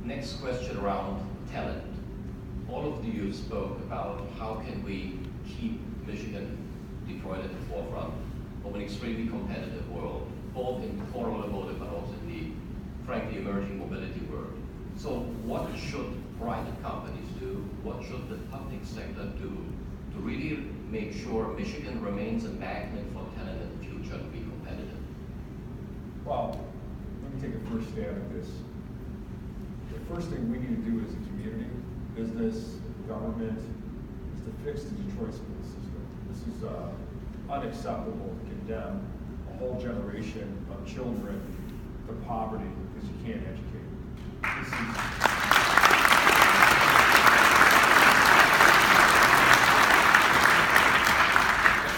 Next question around talent. All of you spoke about how can we keep Michigan, Detroit at the forefront of an extremely competitive world, both in core automotive but also in the, frankly, emerging mobility world. So what should private companies do? What should the public sector do to really make sure Michigan remains a magnet for talent in the future to be competitive? Well, let me take a first stab at this. The first thing we need to do as a community, business, government, is to fix the Detroit school system. This is unacceptable to condemn a whole generation of children to poverty because you can't educate them. This is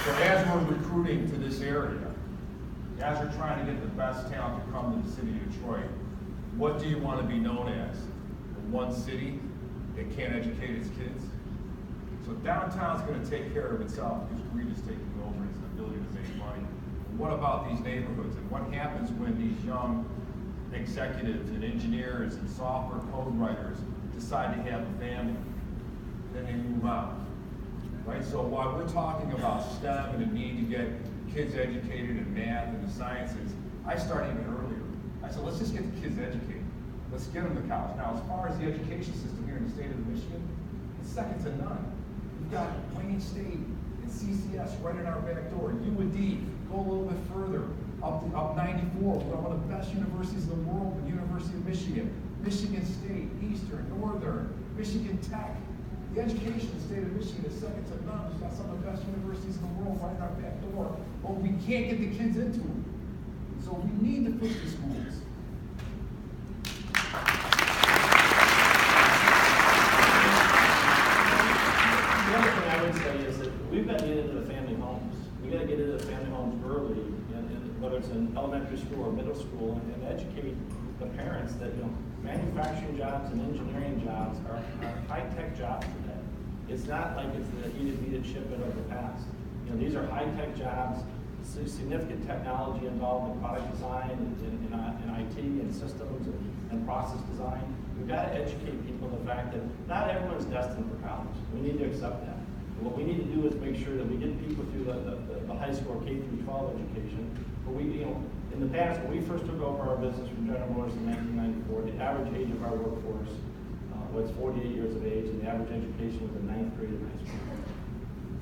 So as we're recruiting to this area, as we're trying to get the best talent to come to the city of Detroit, what do you want to be known as? One city that can't educate its kids? So downtown's going to take care of itself because greed is taking over its ability to make money. And what about these neighborhoods? And what happens when these young executives and engineers and software code writers decide to have a family? Then they move out. Right? So while we're talking about STEM and the need to get kids educated in math and the sciences, I started even earlier. I said, let's just get the kids educated. Let's get them to college. Now, as far as the education system here in the state of Michigan, it's second to none. We've got Wayne State and CCS right in our back door. UAD, go a little bit further, up 94. We've got one of the best universities in the world, the University of Michigan. Michigan State, Eastern, Northern, Michigan Tech. The education in the state of Michigan is second to none. We've got some of the best universities in the world right in our back door, but we can't get the kids into them. So we need to fix the schools. The other thing I would say is that we've got to get into the family homes. We got to get into the family homes early, and whether it's in elementary school or middle school, and educate the parents that manufacturing jobs and engineering jobs are high-tech jobs today. It's not like it's the heated shipment of the past. These are high-tech jobs, significant technology involved in product design and IT and systems and process design. We've got to educate people the fact that not everyone's destined for college. We need to accept that. And what we need to do is make sure that we get people through the high school K through 12 education. But we, in the past, when we first took over our business from General Motors in 1994, the average age of our workforce was 48 years of age, and the average education was in 9th grade of high school.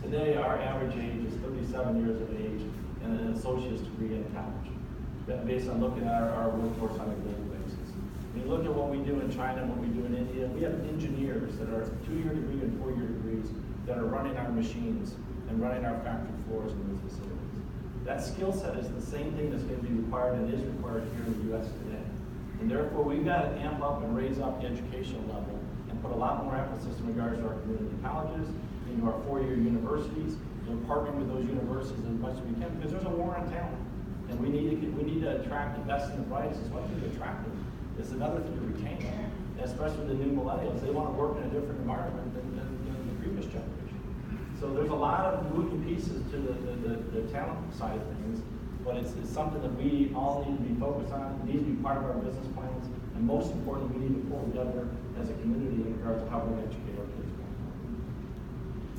Today, our average age is 37 years of age and an associate's degree in college, based on looking at our workforce on a global basis. When you look at what we do in China and what we do in India, we have engineers that are 2-year degree and 4-year degrees that are running our machines and running our factory floors in those facilities. That skill set is the same thing that's going to be required and is required here in the U.S. today. And therefore, we've got to amp up and raise up the educational level and put a lot more emphasis in regards to our community colleges, into our 4-year universities. We're partnering with those universities as much as we can because there's a war on talent. And we need to attract the best and the brightest. It's one thing to attract them. It's another thing to retain them. And especially the new millennials, they want to work in a different environment than the previous generation. So there's a lot of moving pieces to the talent side of things, but it's something that we all need to be focused on. It needs to be part of our business plans, and most importantly, we need to pull together as a community in regards to how we're going to educate our kids.